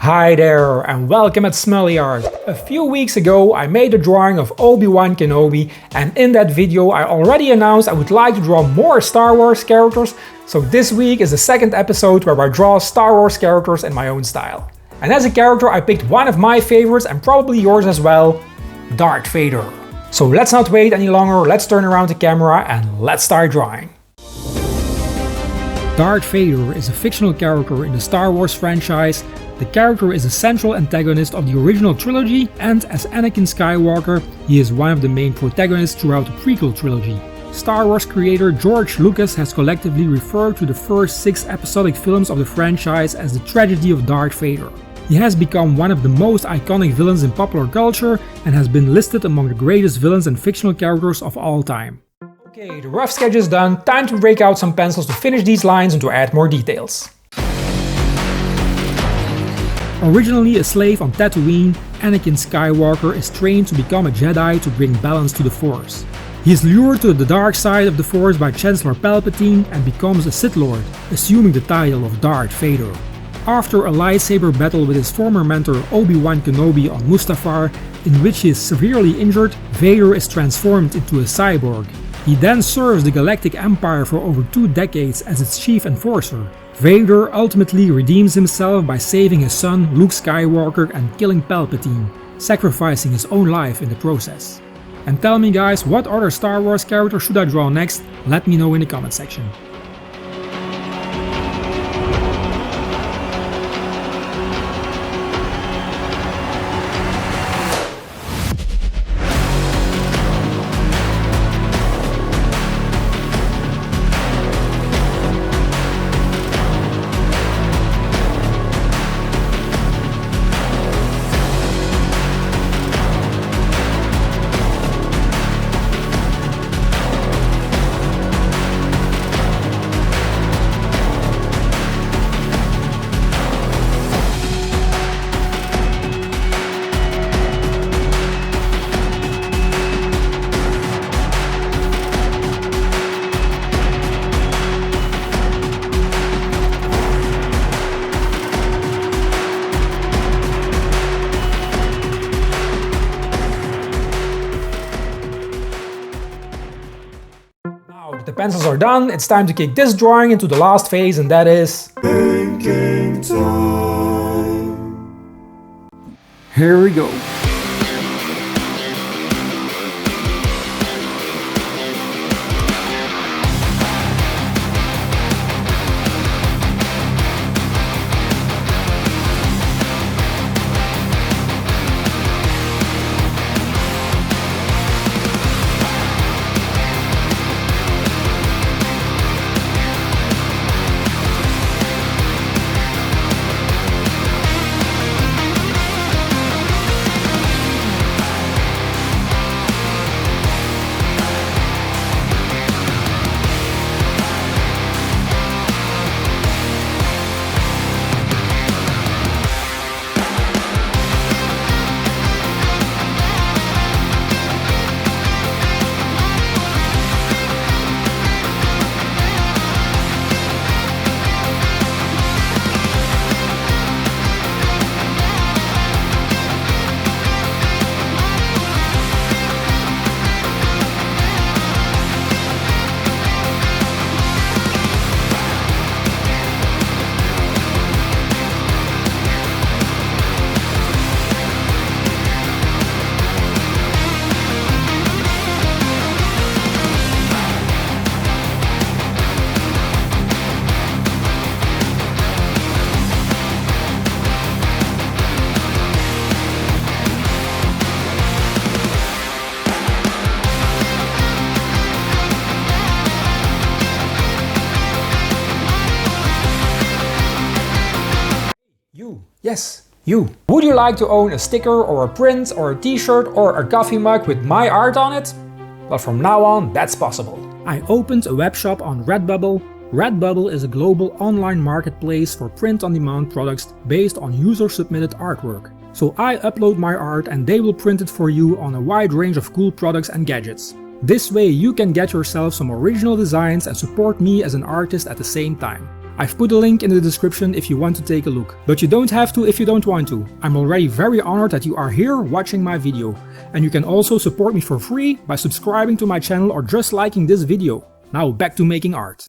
Hi there and welcome at Smully Art. A few weeks ago I made a drawing of Obi-Wan Kenobi, and in that video I already announced I would like to draw more Star Wars characters, so this week is the second episode where I draw Star Wars characters in my own style. And as a character I picked one of my favorites and probably yours as well, Darth Vader. So let's not wait any longer, let's turn around the camera and let's start drawing. Darth Vader is a fictional character in the Star Wars franchise. The character is a central antagonist of the original trilogy, and as Anakin Skywalker, he is one of the main protagonists throughout the prequel trilogy. Star Wars creator George Lucas has collectively referred to the first 6 episodic films of the franchise as the tragedy of Darth Vader. He has become one of the most iconic villains in popular culture and has been listed among the greatest villains and fictional characters of all time. Okay, the rough sketch is done, time to break out some pencils to finish these lines and to add more details. Originally a slave on Tatooine, Anakin Skywalker is trained to become a Jedi to bring balance to the Force. He is lured to the dark side of the Force by Chancellor Palpatine and becomes a Sith Lord, assuming the title of Darth Vader. After a lightsaber battle with his former mentor Obi-Wan Kenobi on Mustafar, in which he is severely injured, Vader is transformed into a cyborg. He then serves the Galactic Empire for over 2 decades as its chief enforcer. Vader ultimately redeems himself by saving his son Luke Skywalker and killing Palpatine, sacrificing his own life in the process. And tell me guys, what other Star Wars character should I draw next? Let me know in the comment section. The pencils are done, it's time to kick this drawing into the last phase, and that is thinking time. Here we go. Yes, you. Would you like to own a sticker or a print or a t-shirt or a coffee mug with my art on it? Well, from now on, that's possible. I opened a webshop on Redbubble. Redbubble is a global online marketplace for print-on-demand products based on user-submitted artwork. So I upload my art and they will print it for you on a wide range of cool products and gadgets. This way you can get yourself some original designs and support me as an artist at the same time. I've put a link in the description if you want to take a look. But you don't have to if you don't want to. I'm already very honored that you are here watching my video. And you can also support me for free by subscribing to my channel or just liking this video. Now back to making art.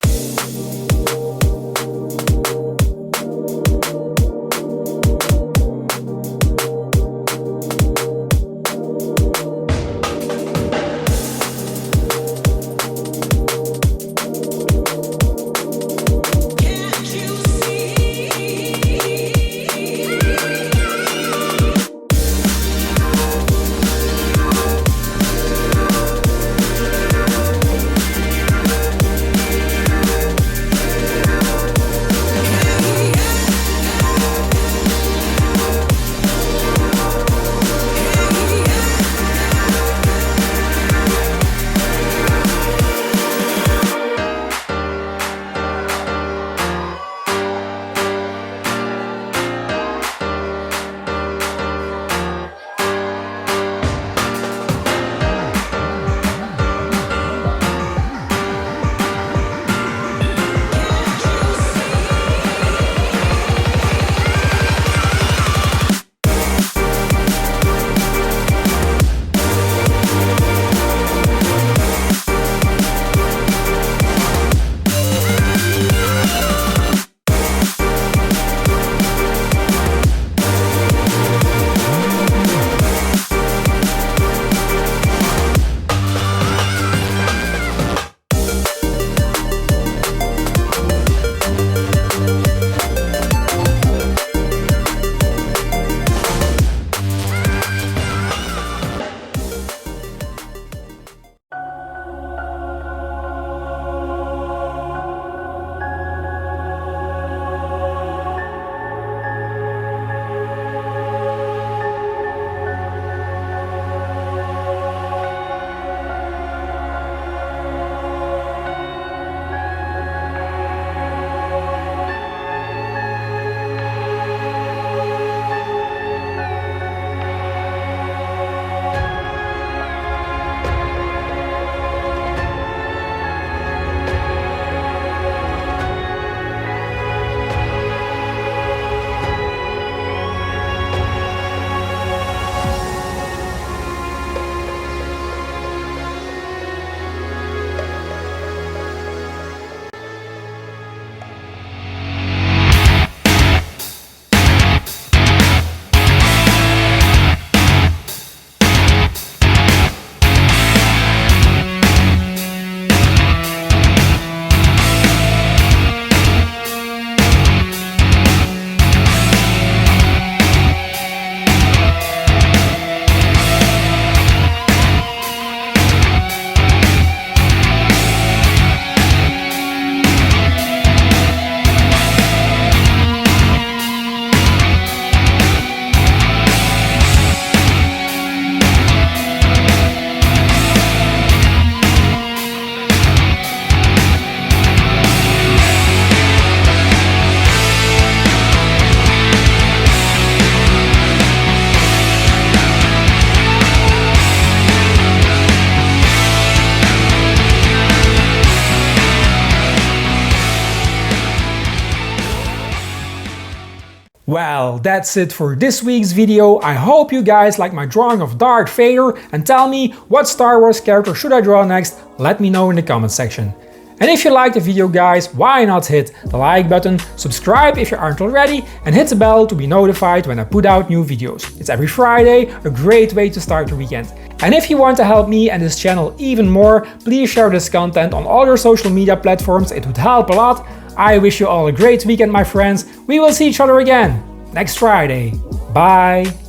Well, that's it for this week's video. I hope you guys like my drawing of Darth Vader, and tell me what Star Wars character should I draw next. Let me know in the comment section. And if you liked the video guys, why not hit the like button, subscribe if you aren't already, and hit the bell to be notified when I put out new videos. It's every Friday, a great way to start the weekend. And if you want to help me and this channel even more, please share this content on all your social media platforms, it would help a lot. I wish you all a great weekend, my friends. We will see each other again next Friday. Bye!